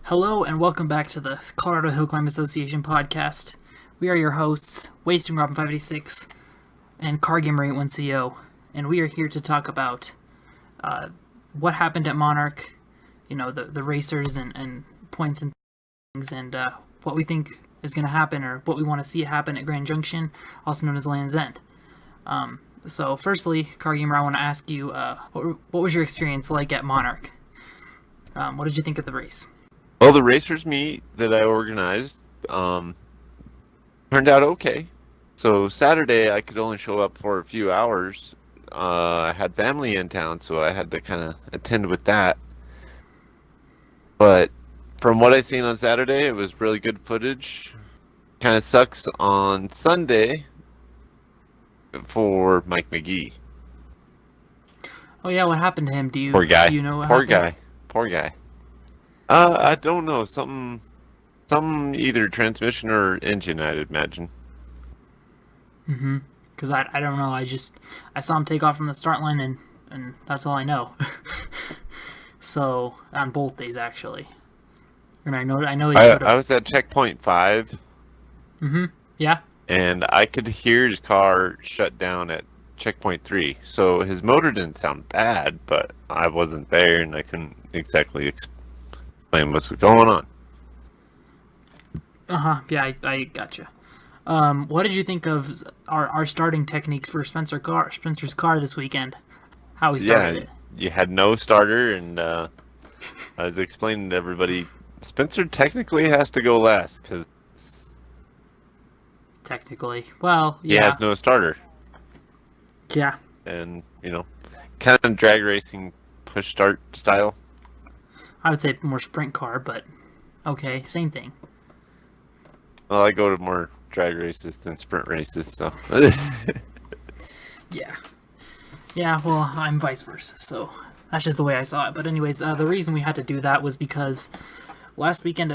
Hello and welcome back to the Colorado Hill Climb Association podcast. We are your hosts, Wasting Robin 586 and Car Gamer 81CO, and we are here to talk about what happened at Monarch, the racers and points and things, and what we think is going to happen or what we want to see happen at Grand Junction, also known as Land's End. So firstly, Car Gamer, I want to ask you, what was your experience like at Monarch? What did you think of the race? Well, the racers meet that I organized turned out okay. So Saturday I could only show up for a few hours. I had family in town, so I had to kind of attend with that. But from what I seen on Saturday, it was really good footage. Kind of sucks on Sunday for Mike McGee. Oh yeah, what happened to him? Do you know what happened? Poor Poor guy. I don't know. Some either transmission or engine, I'd imagine. Mm-hmm. Because I don't know. I saw him take off from the start line, and that's all I know. So on both days actually, and I know he showed up. I was at checkpoint 5. Mm-hmm. Yeah. And I could hear his car shut down at checkpoint 3. So his motor didn't sound bad, but I wasn't there, and I couldn't exactly explain what's going on. Yeah, I gotcha. What did you think of our starting techniques for Spencer's car this weekend? How he started it? You had no starter, and I was explaining to everybody, Spencer technically has to go last because technically, well, yeah, he has no starter. Yeah, and kind of drag racing push start style. I would say more sprint car, but okay, same thing. Well, I go to more drag races than sprint races, so. Yeah, well, I'm vice versa, so that's just the way I saw it. But anyways, the reason we had to do that was because last weekend,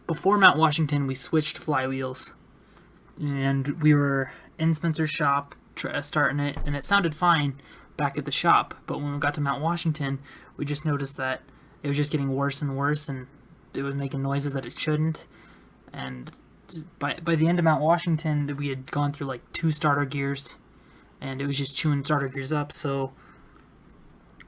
before Mount Washington, we switched flywheels, and we were in Spencer's shop starting it, and it sounded fine back at the shop, but when we got to Mount Washington, we just noticed that it was just getting worse and worse, and it was making noises that it shouldn't. And by the end of Mount Washington, we had gone through like 2 starter gears, and it was just chewing starter gears up. So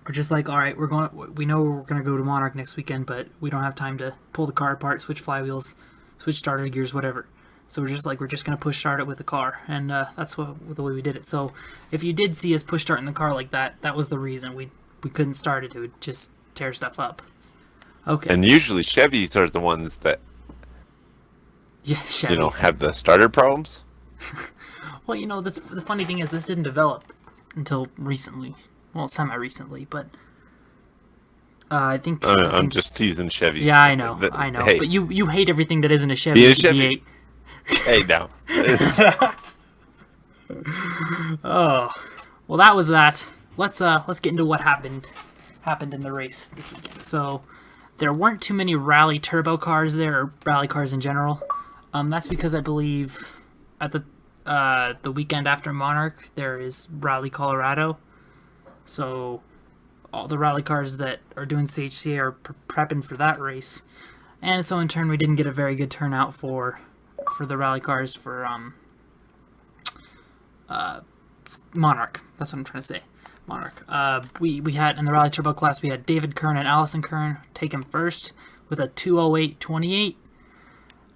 we're just like, all right, we know we're going to go to Monarch next weekend, but we don't have time to pull the car apart, switch flywheels, switch starter gears, whatever. So we're just going to push start it with the car, and that's the way we did it. So if you did see us push start in the car like that, that was the reason. We couldn't start it. It would just tear stuff up. Okay. And usually Chevys are the ones that Chevys. Have the starter problems. Well, the funny thing is this didn't develop until recently. Well, semi-recently, but I think... I'm just teasing Chevys. Yeah, I know. Hey. But you hate everything that isn't a Chevy. A Chevy. Hey, no. Oh, well, that was that. Let's get into what happened in the race this weekend. So there weren't too many rally turbo cars there, or rally cars in general. That's because I believe at the weekend after Monarch there is Rally Colorado, so all the rally cars that are doing CHCA are prepping for that race, and so in turn we didn't get a very good turnout for the rally cars for Monarch. That's what I'm trying to say. Monarch. We had in the Rally Turbo class, we had David Kern and Allison Kern take him first with a 2:08.28.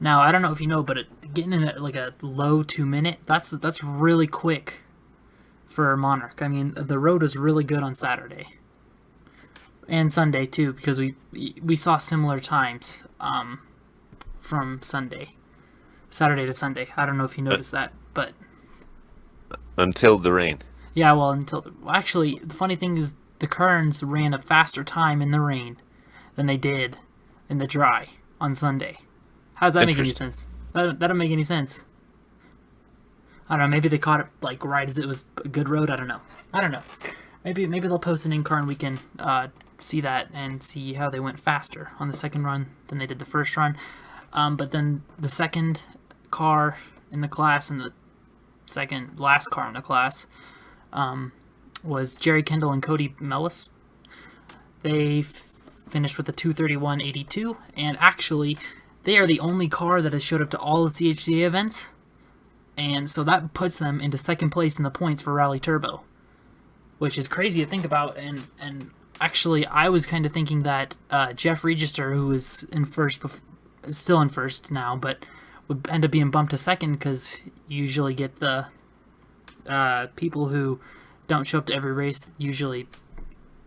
Now I don't know if you know, but getting in like a low 2-minute, that's really quick for Monarch. I mean, the road was really good on Saturday and Sunday too, because we saw similar times from Saturday to Sunday. I don't know if you noticed that, but until the rain. Yeah, well, actually, the funny thing is the Kerns ran a faster time in the rain than they did in the dry on Sunday. How does that make any sense? That don't make any sense. I don't know, maybe they caught it like right as it was a good road, I don't know. Maybe they'll post an in-car and we can see that and see how they went faster on the second run than they did the first run. But then the second car in the class and the second last car in the class was Jerry Kendall and Cody Mellis. They finished with a 2:31.82, and actually, they are the only car that has showed up to all the CHCA events, and so that puts them into second place in the points for Rally Turbo, which is crazy to think about. And actually, I was kind of thinking that Jeff Register, who is in first, is still in first now, but would end up being bumped to second because you usually get the people who don't show up to every race usually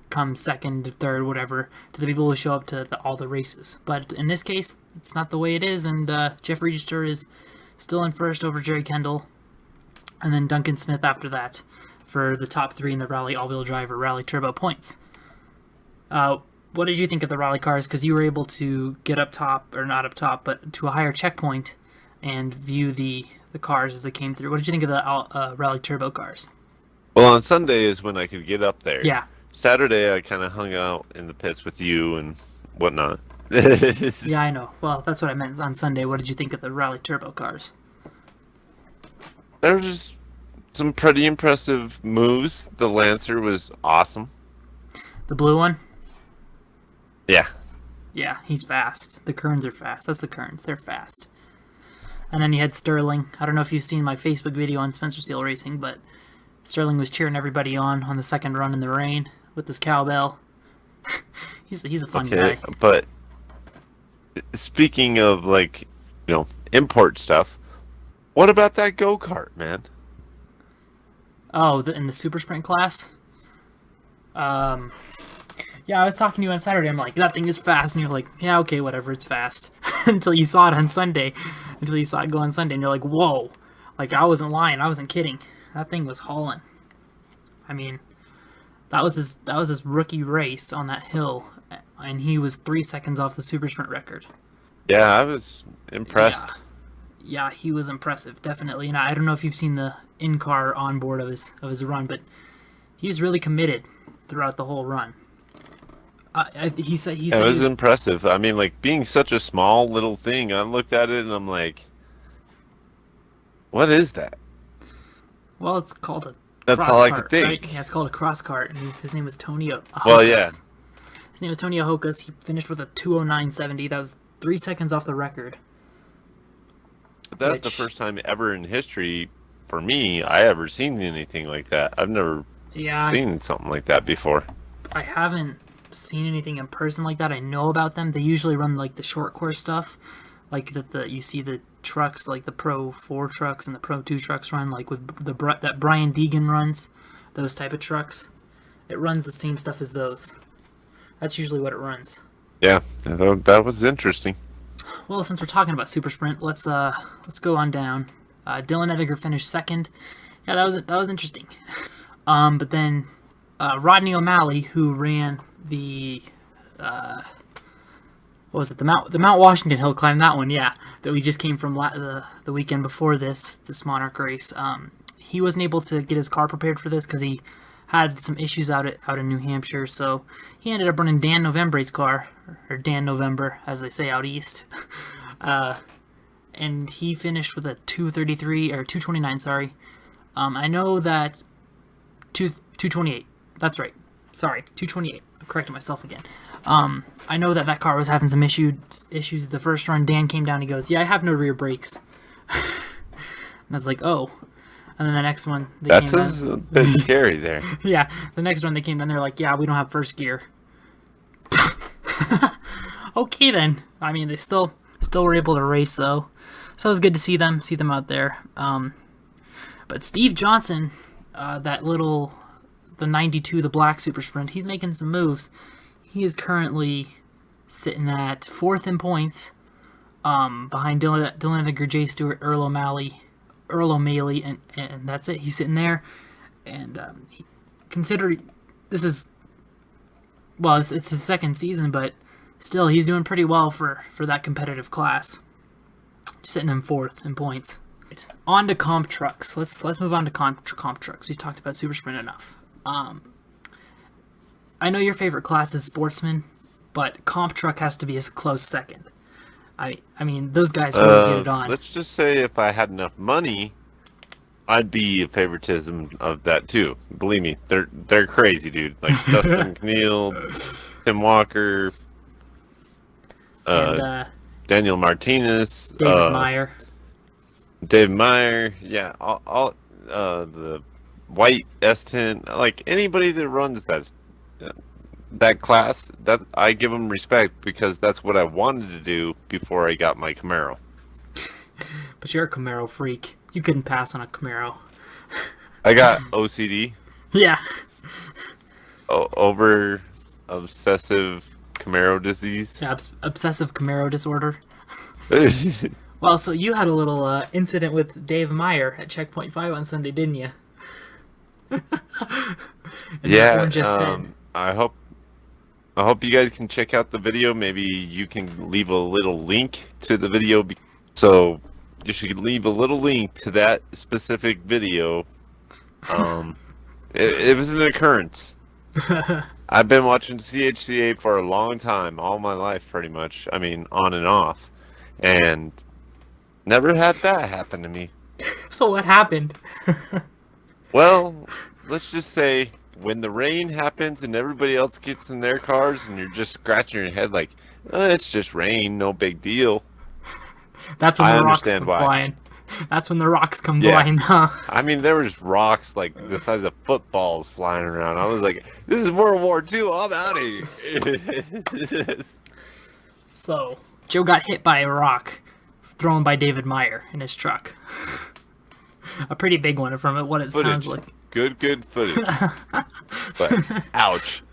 come second, third, whatever, to the people who show up to all the races. But in this case, it's not the way it is, and Jeff Register is still in first over Jerry Kendall, and then Duncan Smith after that for the top three in the Rally all-wheel drive or Rally Turbo points. What did you think of the Rally cars? Because you were able to get up top, or not up top, but to a higher checkpoint and view the cars as they came through. What did you think of the Rally Turbo cars? Well, on Sunday is when I could get up there. Yeah. Saturday, I kind of hung out in the pits with you and whatnot. Yeah, I know. Well, that's what I meant on Sunday. What did you think of the Rally Turbo cars? There was just some pretty impressive moves. The Lancer was awesome. The blue one? Yeah. Yeah, he's fast. The Kerns are fast. That's the Kerns. They're fast. And then you had Sterling. I don't know if you've seen my Facebook video on Spencer Steele Racing, but Sterling was cheering everybody on the second run in the rain with his cowbell. he's a fun guy. But speaking of, like, import stuff, what about that go-kart, man? Oh, in the Super Sprint class? Yeah, I was talking to you on Saturday. I'm like, that thing is fast. And you're like, yeah, okay, whatever, it's fast. Until you saw it on Sunday. Until you saw it go on Sunday. And you're like, whoa. Like, I wasn't lying. I wasn't kidding. That thing was hauling. I mean, that was his rookie race on that hill. And he was 3 seconds off the Super Sprint record. Yeah, I was impressed. Yeah, he was impressive, definitely. And I don't know if you've seen the in-car onboard of his run, but he was really committed throughout the whole run. He said it was impressive. I mean, like, being such a small little thing, I looked at it and I'm like, what is that? Well, it's called a That's all I could think. Right? Yeah, it's called a cross cart. And his name was Tony Ahokas. Well, yeah. His name was Tony Ahokas. He finished with a 2:09.70. That was 3 seconds off the record. But that's the first time ever in history, for me, I ever seen anything like that. I've never seen something like that before. I haven't seen anything in person like that. I know about them. They usually run like the short course stuff, like you see the trucks, like the Pro 4 trucks and the Pro 2 trucks run, like with that Brian Deegan runs, those type of trucks. It runs the same stuff as those. That's usually what it runs. Yeah, that was interesting. Well, since we're talking about Super Sprint, let's go on down. Dylan Edgar finished second. Yeah, that was interesting. But then Rodney O'Malley, who ran the what was it, the Mount Washington hill climb, that one, yeah, that we just came from the weekend before this Monarch race. He wasn't able to get his car prepared for this because he had some issues out in New Hampshire, so he ended up running Dan November's car, or Dan November, as they say out east. And he finished with a 2:33 or 2:29. Sorry, I know that 2:28. That's right. Sorry, 2:28. I'm correcting myself again. I know that car was having some issues. The first run, Dan came down. He goes, "Yeah, I have no rear brakes." And I was like, "Oh." And then the next one, that's a bit scary there. Yeah, the next one they came down. They're like, "Yeah, we don't have first gear." Okay then. I mean, they still were able to race though, so it was good to see them out there. But Steve Johnson, the 92, the black Super Sprint, he's making some moves. He is currently sitting at 4th in points, behind Dylan Edgar, Jay Stewart, Earl O'Malley, and that's it. He's sitting there, and consider this is, well, it's his second season, but still, he's doing pretty well for that competitive class. Sitting in 4th in points. Right. On to comp trucks. Let's move on to comp trucks. We talked about Super Sprint enough. I know your favorite class is Sportsman, but comp truck has to be a close second. I mean, those guys really get it on. Let's just say if I had enough money, I'd be a favoritism of that too. Believe me, they're crazy, dude. Like Dustin McNeil, Tim Walker, and Daniel Martinez, David Meyer. Dave Meyer, yeah, all the White S10, like anybody that runs that class, that I give them respect because that's what I wanted to do before I got my Camaro. But you're a Camaro freak. You couldn't pass on a Camaro. I got OCD. Yeah. Over obsessive Camaro disease. Yeah, obsessive Camaro disorder. Well, so you had a little incident with Dave Meyer at Checkpoint 5 on Sunday, didn't you? Yeah, I hope you guys can check out the video. Maybe you can leave a little link to the video. So you should leave a little link to that specific video. It was an occurrence. I've been watching CHCA for a long time, all my life pretty much. I mean, on and off. And never had that happen to me. So what happened? Well, let's just say when the rain happens and everybody else gets in their cars and you're just scratching your head like, it's just rain, no big deal. That's when the rocks come flying. That's when the rocks come flying, huh? I mean, there was rocks like the size of footballs flying around. I was like, this is World War II, I'm out of here. So, Joe got hit by a rock thrown by David Meyer in his truck. A pretty big one from what it sounds like. Good footage. But, ouch.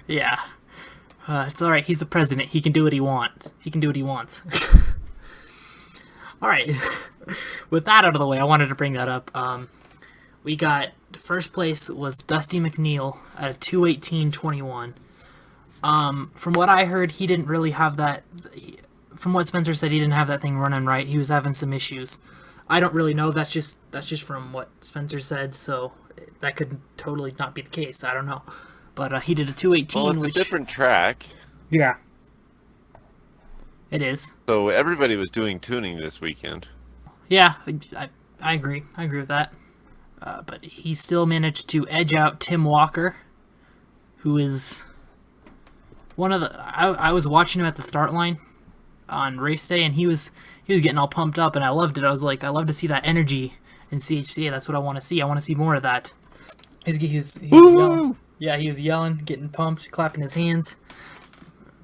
Yeah. It's alright, he's the president. He can do what he wants. Alright. With that out of the way, I wanted to bring that up. We got, first place was Dusty McNeil at a 2:18.21. From what I heard, he didn't really have that. From what Spencer said, he didn't have that thing running right. He was having some issues. I don't really know. That's just from what Spencer said. So that could totally not be the case. I don't know. But he did a 2:18. Well, it's a different track. Yeah. It is. So everybody was doing tuning this weekend. Yeah, I agree. I agree with that. But he still managed to edge out Tim Walker, who is one of the. I was watching him at the start line on race day, and he was getting all pumped up, and I loved it. I was like, I love to see that energy in CHCA. That's what I want to see. I want to see more of that. He was yelling. Yeah, he was yelling, getting pumped, clapping his hands,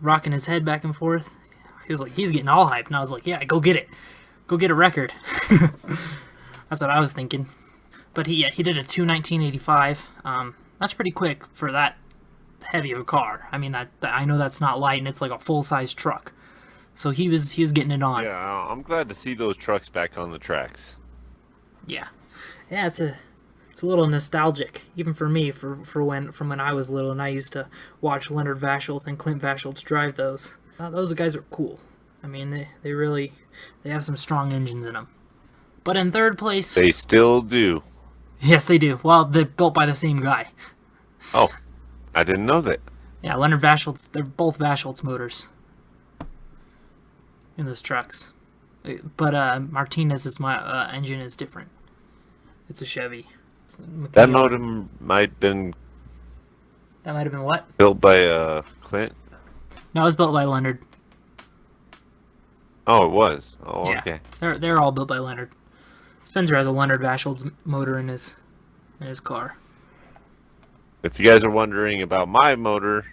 rocking his head back and forth. He was getting all hyped, and I was like, yeah, go get it. Go get a record. That's what I was thinking. But he did a 2:19.85. That's pretty quick for that heavy of a car. I mean, I know that's not light, and it's like a full-size truck. So he was getting it on. Yeah, I'm glad to see those trucks back on the tracks. Yeah, it's a little nostalgic, even for me, from when I was little and I used to watch Leonard Vaschultz and Clint Vaschultz drive those. Those guys are cool. I mean, they have some strong engines in them. But in third place, they still do. Yes, they do. Well, they're built by the same guy. Oh, I didn't know that. Yeah, Leonard Vaschultz. They're both Vaschultz motors in those trucks. But Martinez's engine is different. It's a Chevy. That motor might have been. That might have been what? Built by Clint. No, it was built by Leonard. Oh, it was. Oh, yeah. Okay. They're all built by Leonard. Spencer has a Leonard Vaschultz motor in his car. If you guys are wondering about my motor,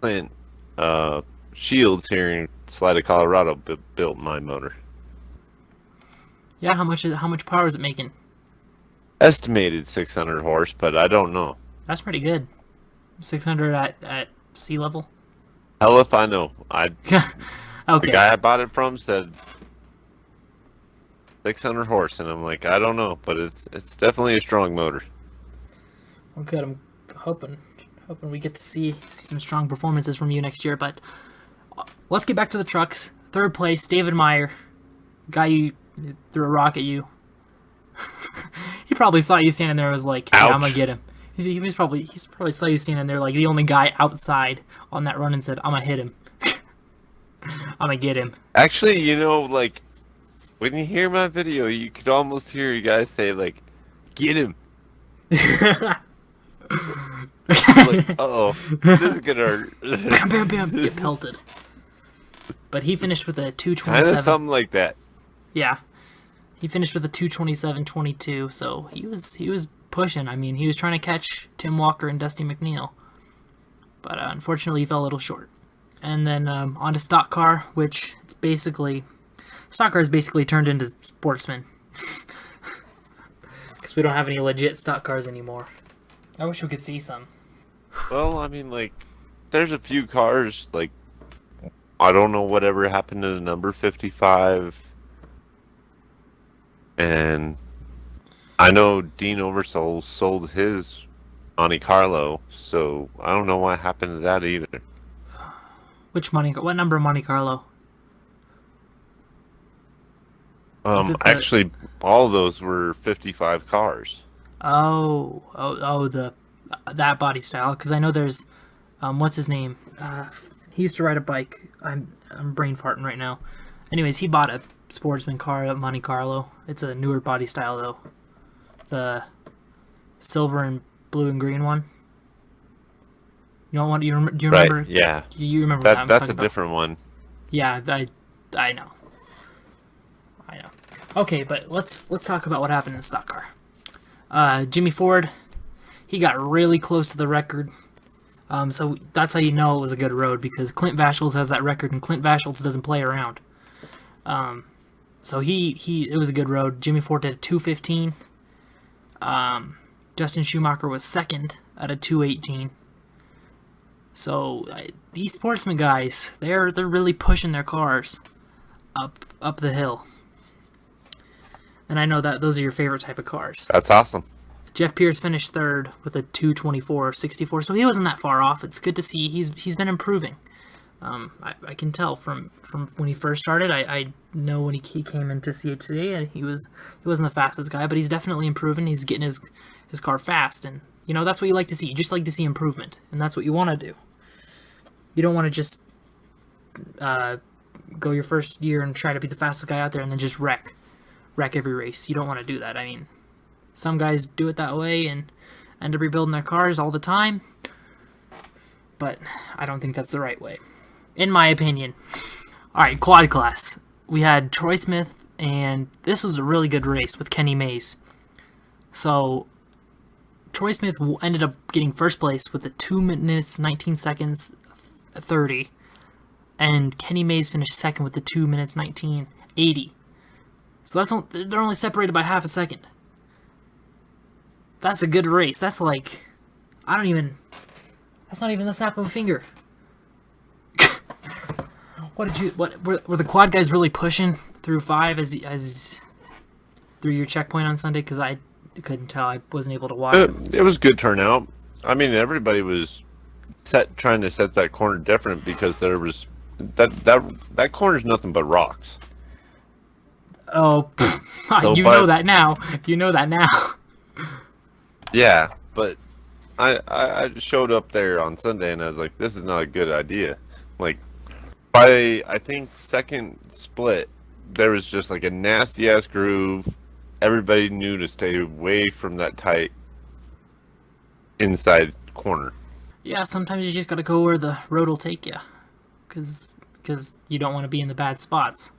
Clint Shields here in Salida, Colorado, built my motor. Yeah, how much power is it making? Estimated 600 horse, but I don't know. That's pretty good. 600 at sea level. Hell if I know. Okay. The guy I bought it from said 600 horse, and I'm like, I don't know, but it's definitely a strong motor. Well, good. I'm hoping we get to see some strong performances from you next year. But let's get back to the trucks. Third place, David Meyer, guy you threw a rock at you. He probably saw you standing there and was like, hey, I'm gonna get him. He probably saw you standing there like the only guy outside on that run and said, I'm gonna hit him. I'm gonna get him. Actually, like when you hear my video, you could almost hear you guys say like, get him. Like, uh-oh, this is gonna hurt. Bam, bam, bam, get pelted. But he finished with a Kind of 227. something like that. Yeah, he finished with a 227.22. So he was pushing. I mean, he was trying to catch Tim Walker and Dusty McNeil, but unfortunately, he fell a little short. And then on to stock car, which it's basically stock car is basically turned into sportsman. Because we don't have any legit stock cars anymore. I wish we could see some. Well, I mean, like, there's a few cars, like, I don't know whatever happened to the number 55. And I know Dean Oversoul sold his Monte Carlo, so I don't know what happened to that either. What number of Monte Carlo? Is it the- Actually, all of those were 55 cars. That body style. Because I know there's, what's his name? He used to ride a bike. I'm brain farting right now. Anyways, he bought a sportsman car at Monte Carlo. It's a newer body style though. The silver and blue and green one. You don't want do you remember? Right, yeah. You remember That's I'm a talking about? different one. Yeah, I know. Okay, but let's talk about what happened in stock car. Jimmy Ford, he got really close to the record. So that's how you know it was a good road, because Clint Vachels has that record, and Clint Vachels doesn't play around. So it was a good road. Jimmy Ford did a 2:15. Justin Schumacher was second at a 2:18. So these sportsman guys, they're really pushing their cars up the hill. And I know that those are your favorite type of cars. That's awesome. Jeff Pierce finished third with a 2:24.64, so he wasn't that far off. It's good to see he's been improving. I can tell from when he first started. I know when he came into CHCA, and he wasn't the fastest guy, but he's definitely improving. He's getting his car fast, and that's what you like to see. You just like to see improvement, and that's what you want to do. You don't want to just go your first year and try to be the fastest guy out there and then just wreck every race. You don't want to do that. I mean, some guys do it that way and end up rebuilding their cars all the time, but I don't think that's the right way, in my opinion. Alright, quad class. We had Troy Smith, and this was a really good race with Kenny Mays. So, Troy Smith ended up getting first place with a 2 minutes, 19 seconds, 30. And Kenny Mays finished second with the 2 minutes, 19:80. So they're only separated by half a second. That's a good race. That's like, that's not even the snap of a finger. Were the quad guys really pushing through 5 as through your checkpoint on Sunday? Because I couldn't tell. I wasn't able to watch. It was good turnout. I mean, everybody was trying to set that corner different, because there was that corner's nothing but rocks. Oh, know that now. You know that now. Yeah, but I showed up there on Sunday and I was like, this is not a good idea. Like, by I think second split, there was just like a nasty ass groove. Everybody knew to stay away from that tight inside corner. Yeah, sometimes you just gotta go where the road will take you, because you don't want to be in the bad spots.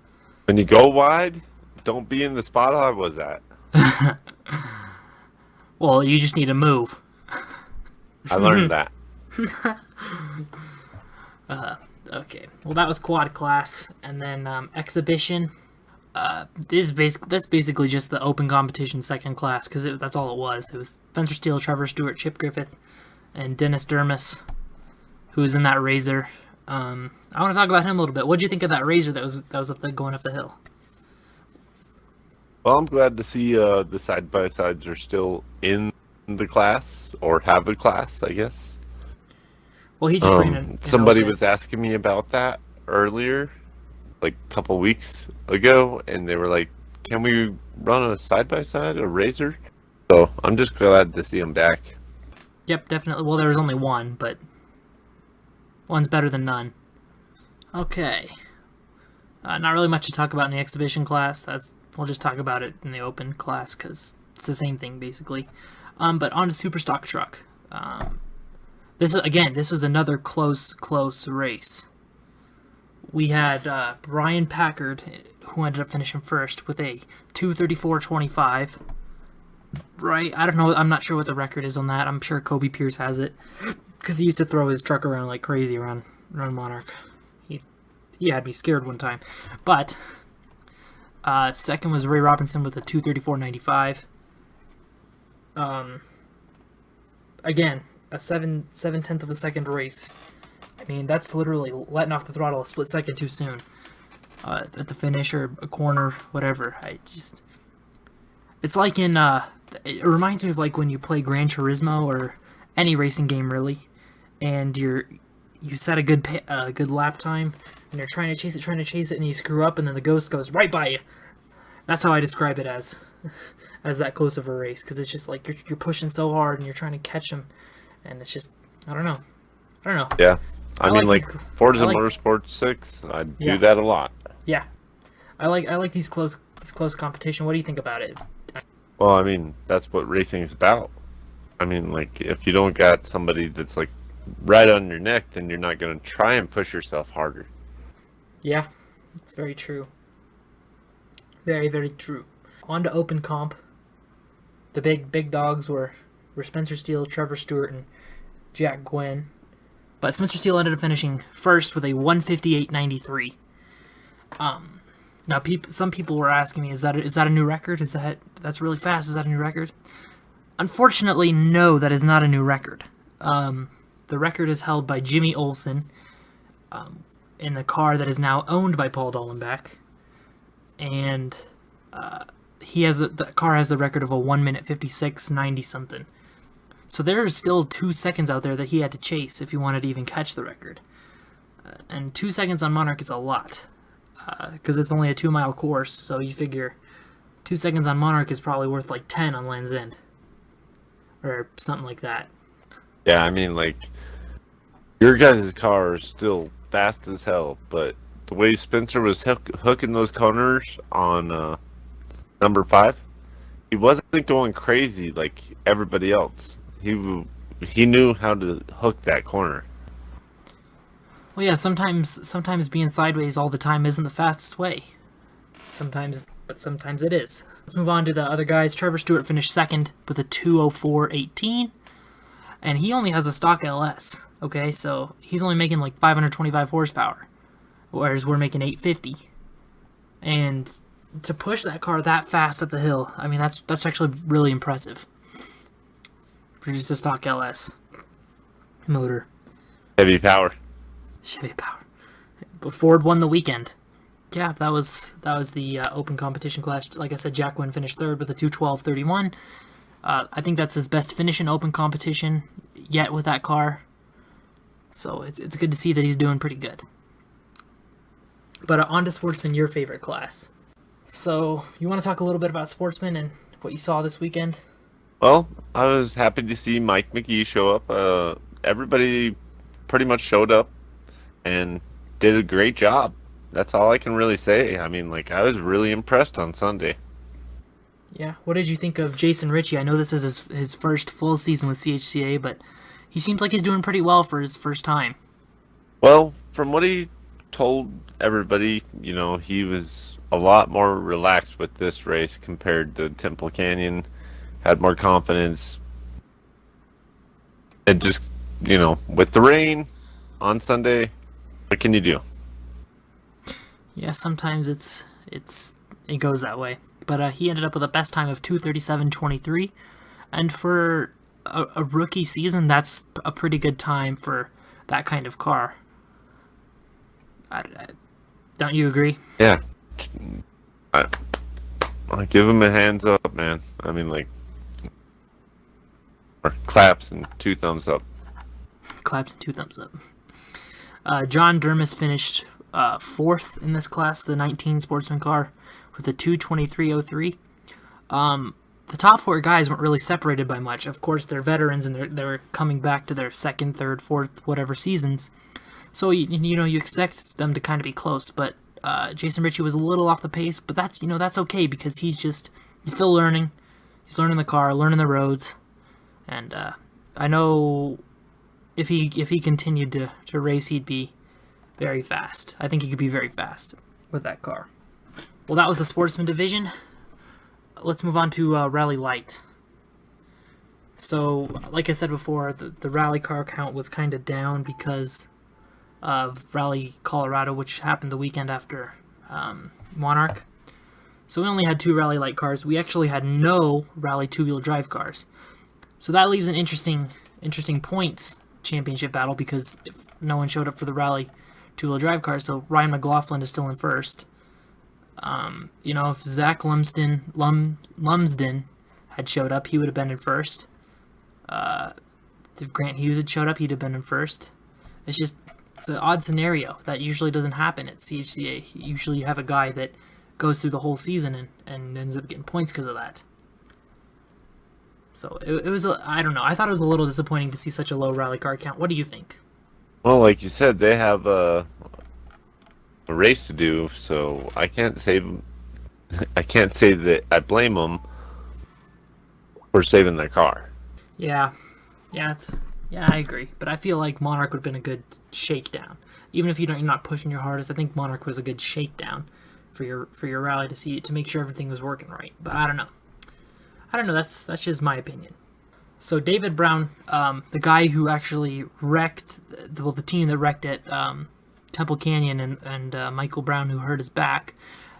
When you go wide, don't be in the spot I was at. Well, you just need to move. I learned that. Okay. Well, that was quad class, and then exhibition. That's basically just the open competition second class, because that's all it was. It was Spencer Steele, Trevor Stewart, Chip Griffith, and Dennis Dermis, who was in that Razor. I want to talk about him a little bit. What did you think of that Razor that was up there going up the hill? Well, I'm glad to see the side-by-sides are still in the class, or have a class, I guess. Well, he just ran in somebody was asking me about that earlier, like a couple weeks ago, and they were like, can we run a side-by-side, a Razor? So I'm just glad to see him back. Yep, definitely. Well, there was only one, but one's better than none. Okay. Not really much to talk about in the exhibition class. We'll just talk about it in the open class, because it's the same thing, basically. But on to Super Stock Truck. This was another close race. we had Brian Packard, who ended up finishing first with a 2:34.25. Right, I don't know. I'm not sure what the record is on that. I'm sure Kobe Pierce has it because he used to throw his truck around like crazy around Monarch. He had me scared one time. But second was Ray Robinson with a 2:34.95. Again, a 7/10 of a second race. I mean, that's literally letting off the throttle a split second too soon. At the finish or a corner, whatever. It's like in, it reminds me of like when you play Gran Turismo or any racing game really, and you set a good lap time, and you're trying to chase it, and you screw up, and then the ghost goes right by you. That's how I describe it as that close of a race, because it's just like you're pushing so hard, and you're trying to catch them, and it's just, I don't know. Yeah. I mean, like Forza like, Motorsport 6, I do that a lot. Yeah. I like this close competition. What do you think about it? Well, I mean, that's what racing is about. I mean, like, if you don't got somebody that's, like, right on your neck, then you're not going to try and push yourself harder. Yeah, it's very true. Very, very true. On to open comp. The big dogs were Spencer Steele, Trevor Stewart, and Jack Gwynn. But Spencer Steele ended up finishing first with a 1:58.93. Now, some people were asking me, is that a new record? That's really fast? Is that a new record? Unfortunately, no, that is not a new record. The record is held by Jimmy Olsen in the car that is now owned by Paul Dollenbach, and the car has the record of a 1:56.90 something. So there is still 2 seconds out there that he had to chase if he wanted to even catch the record. And 2 seconds on Monarch is a lot, because it's only a 2-mile course, so you figure 2 seconds on Monarch is probably worth like 10 on Land's End. Or something like that. Yeah, I mean, like, your guys' car is still fast as hell, but the way Spencer was hooking those corners on number 5, he wasn't going crazy like everybody else. He knew how to hook that corner. Well, yeah, sometimes being sideways all the time isn't the fastest way. Sometimes it is. Let's move on to the other guys. Trevor Stewart finished second with a 2:04.18, and he only has a stock LS. Okay, so he's only making like 525 horsepower, whereas we're making 850. And to push that car that fast up the hill, I mean, that's actually really impressive for just a stock LS motor. Heavy power. Chevy power. But Ford won the weekend. Yeah, that was the open competition class. Like I said, Jack Gwynn finished third with a 2:12.31. I think that's his best finish in open competition yet with that car. So it's good to see that he's doing pretty good. But on to Sportsman, your favorite class. So you want to talk a little bit about Sportsman and what you saw this weekend? Well, I was happy to see Mike McGee show up. Everybody pretty much showed up and did a great job. That's all I can really say. I mean, like, I was really impressed on Sunday. Yeah. What did you think of Jason Ritchie? I know this is his first full season with CHCA, but he seems like he's doing pretty well for his first time. Well, from what he told everybody, you know, he was a lot more relaxed with this race compared to Temple Canyon, had more confidence. And just, you know, with the rain on Sunday, what can you do? Yeah, sometimes it goes that way. But he ended up with a best time of 2:37.23, and for a rookie season, that's a pretty good time for that kind of car. Don't you agree? Yeah. I give him a hands up, man. I mean, like, or claps and 2 thumbs up. Claps and 2 thumbs up. John Dermis finished fourth in this class, the 19 Sportsman car, with a 2:23.03. The top 4 guys weren't really separated by much. Of course, they're veterans and they're coming back to their second, third, fourth, whatever seasons. So you expect them to kind of be close. But Jason Ritchie was a little off the pace, but that's okay because he's still learning. He's learning the car, learning the roads, and I know if he continued to race, he'd be very fast. I think he could be very fast with that car. Well, that was the Sportsman division. Let's move on to Rally Light. So, like I said before, the rally car count was kind of down because of Rally Colorado, which happened the weekend after Monarch. So we only had 2 Rally Light cars. We actually had no Rally two-wheel drive cars. So that leaves an interesting points championship battle because if no one showed up for the Rally two-wheel drive cars, so Ryan McLaughlin is still in first. If Zach Lumsden had showed up, he would have been in first. If Grant Hughes had showed up, he'd have been in first. It's an odd scenario that usually doesn't happen at CHCA. Usually you have a guy that goes through the whole season and ends up getting points because of that. So it was, I don't know. I thought it was a little disappointing to see such a low rally car count. What do you think? Well, like you said, they have a race to do, so I can't say that I blame them for saving their car. Yeah, I agree. But I feel like Monarch would have been a good shakedown. Even if you're not pushing your hardest, I think Monarch was a good shakedown for your rally to make sure everything was working right. But I don't know. That's just my opinion. So David Brown, the guy who actually wrecked, the team that wrecked at Temple Canyon, and Michael Brown, who hurt his back,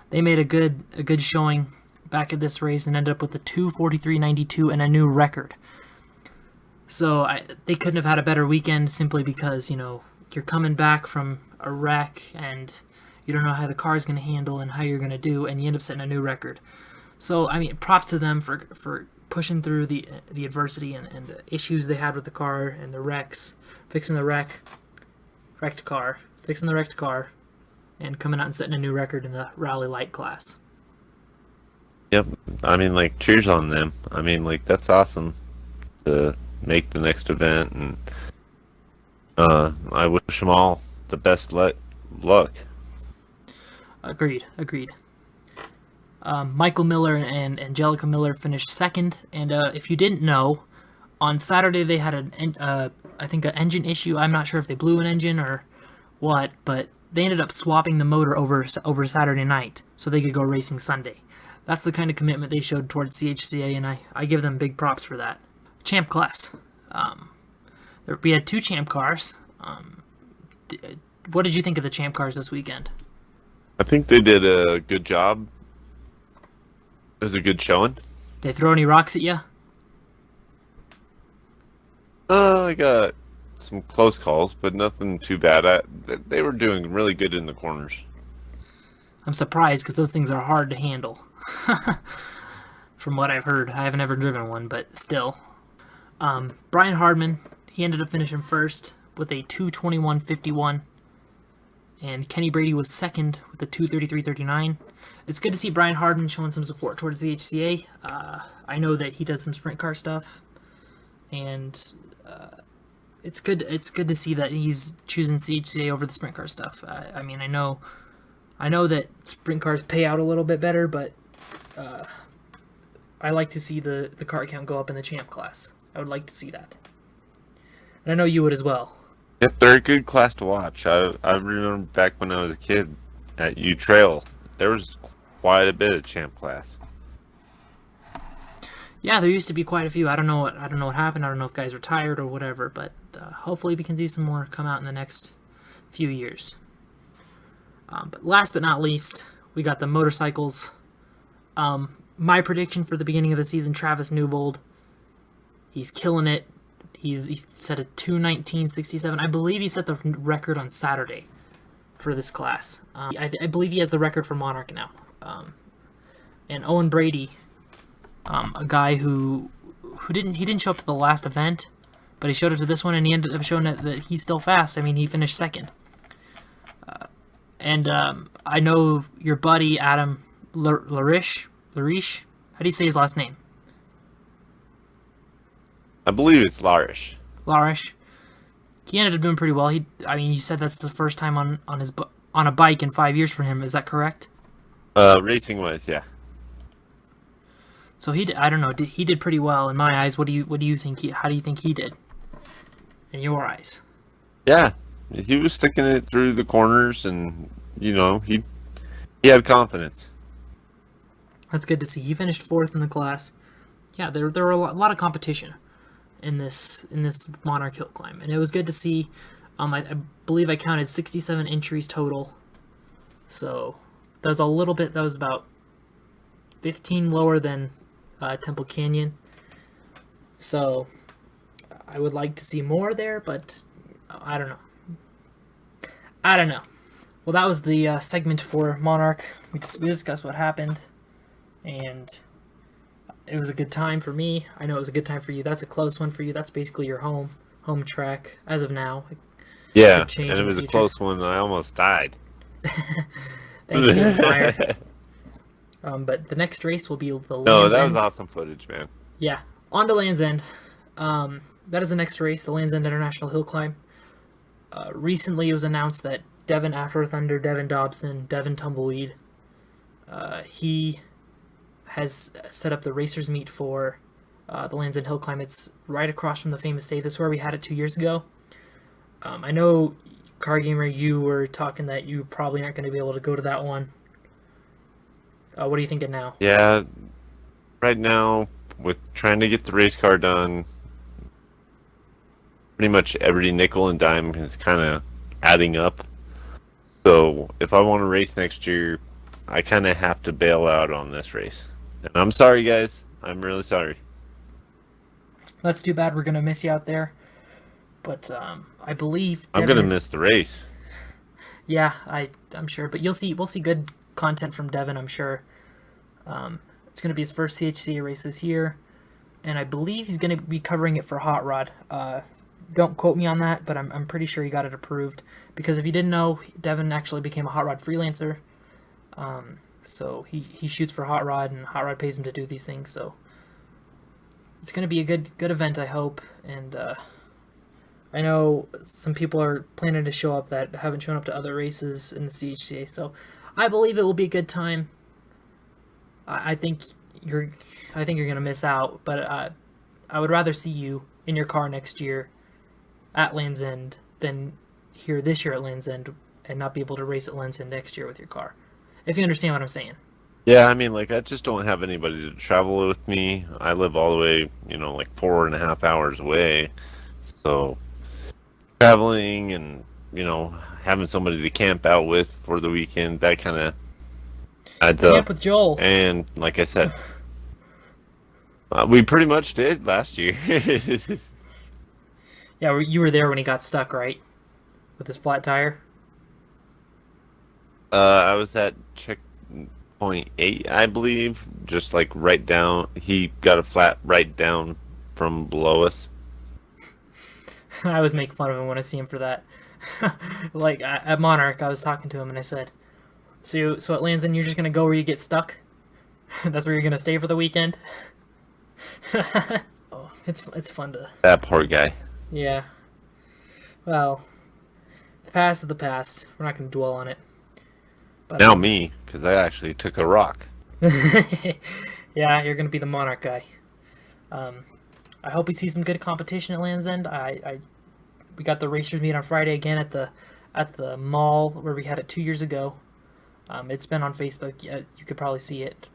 they made a good showing back at this race and ended up with a 2:43.92 and a new record. So they couldn't have had a better weekend simply because you're coming back from a wreck and you don't know how the car is going to handle and how you're going to do, and you end up setting a new record. So props to them for pushing through the adversity and the issues they had with the car and the wrecks, fixing the wrecked car, and coming out and setting a new record in the Rally Light class. Yep. Cheers on them. That's awesome to make the next event, and I wish them all the best luck. Agreed. Michael Miller and Angelica Miller finished second, and if you didn't know, on Saturday they had an engine issue. I'm not sure if they blew an engine or what, but they ended up swapping the motor over Saturday night so they could go racing Sunday. That's the kind of commitment they showed towards CHCA, and I give them big props for that. Champ class. We had 2 champ cars. What did you think of the champ cars this weekend? I think they did a good job. It was a good showing. Did they throw any rocks at you? I got some close calls, but nothing too bad. They were doing really good in the corners. I'm surprised because those things are hard to handle. From what I've heard. I haven't ever driven one, but still. Brian Hardman, he ended up finishing first with a 2:21.51. And Kenny Brady was second with a 2:33.39. It's good to see Brian Hardman showing some support towards the HCA. I know that he does some sprint car stuff, and it's good to see that he's choosing CHCA over the sprint car stuff. I know that sprint cars pay out a little bit better, but I like to see the car count go up in the champ class. I would like to see that, and I know you would as well. Yep, they're a good class to watch. I remember back when I was a kid at U Trail, there was quite a bit of champ class. Yeah, there used to be quite a few. I don't know what happened. I don't know if guys retired or whatever, but hopefully we can see some more come out in the next few years. But last but not least, we got the motorcycles. My prediction for the beginning of the season: Travis Newbold. He's killing it. He set a 2:19.67. I believe he set the record on Saturday for this class. I believe he has the record for Monarch now. And Owen Brady, a guy who didn't show up to the last event, but he showed up to this one, and he ended up showing that he's still fast. He finished second. And I know your buddy Adam Larish. How do you say his last name? I believe it's Larish. He ended up doing pretty well. You said that's the first time on a bike in 5 years for him. Is that correct? Racing wise, yeah. So he did pretty well in my eyes. What do you think? How do you think he did in your eyes? Yeah, he was sticking it through the corners, and he had confidence. That's good to see. He finished fourth in the class. Yeah, there were a lot of competition in this Monarch hill climb, and it was good to see. I believe I counted 67 entries total, so that was a little bit. That was about 15 lower than Temple Canyon. So I would like to see more there, but I don't know. Well, that was the segment for Monarch. We discussed what happened, and it was a good time for me. I know it was a good time for you. That's a close one for you. That's basically your home track as of now. Yeah, and it was a close one. I almost died. Thanks, David Meyer. But the next race will be the Land's End. No, that was awesome footage, man. Yeah, on to Land's End. That is the next race, the Land's End International Hill Climb. Recently, it was announced that Devin Afro Thunder, Devin Dobson, Devin Tumbleweed, he has set up the racers meet for the Land's End Hill Climb. It's right across from the famous stave. This is where we had it 2 years ago. I know, Car Gamer, you were talking that you probably aren't going to be able to go to that one. What are you thinking now? Yeah, right now, with trying to get the race car done, pretty much every nickel and dime is kind of adding up. So if I want to race next year, I kind of have to bail out on this race. And I'm sorry, guys. I'm really sorry. That's too bad. We're going to miss you out there. But I believe I'm going to miss the race. Yeah, I'm sure. But we'll see good content from Devin, I'm sure. It's going to be his first CHCA race this year. And I believe he's going to be covering it for Hot Rod. Don't quote me on that, but I'm pretty sure he got it approved. Because if you didn't know, Devin actually became a Hot Rod freelancer. So he shoots for Hot Rod, and Hot Rod pays him to do these things. So it's going to be a good event, I hope. And I know some people are planning to show up that haven't shown up to other races in the CHCA. So I believe it will be a good time. I think you're going to miss out, but I would rather see you in your car next year at Land's End than here this year at Land's End and not be able to race at Land's End next year with your car. If you understand what I'm saying. Yeah, I mean, like, I just don't have anybody to travel with me. I live all the way, like 4.5 hours away. So traveling and, having somebody to camp out with for the weekend, that kind of adds up. Camp with Joel. And like I said, we pretty much did last year. Yeah, you were there when he got stuck, right? With his flat tire? I was at checkpoint 8, I believe. Just like right down. He got a flat right down from below us. I always make fun of him when I see him for that. Like at Monarch, I was talking to him and I said, So at Land's End, you're just gonna go where you get stuck? That's where you're gonna stay for the weekend? Oh, it's fun to... That poor guy. Yeah. Well, the past is the past. We're not gonna dwell on it. But, now me, because I actually took a rock. Yeah, you're gonna be the Monarch guy. I hope we see some good competition at Land's End. We got the racers meet on Friday again at the mall where we had it 2 years ago. It's been on Facebook. You could probably see it.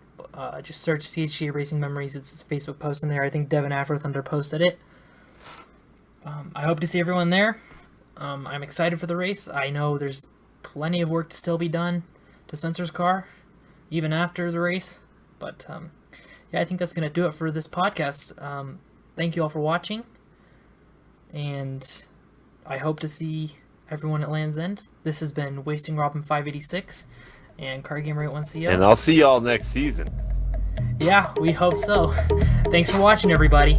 Just search CHCA Racing Memories. It's a Facebook post in there. I think Devin Afro Thunder posted it. I hope to see everyone there. I'm excited for the race. I know there's plenty of work to still be done to Spencer's car, even after the race. But yeah, I think that's going to do it for this podcast. Thank you all for watching. And I hope to see everyone at Land's End. This has been Wasting Robin 586 and Car Gamer 810. And I'll see y'all next season. Yeah, we hope so. Thanks for watching, everybody.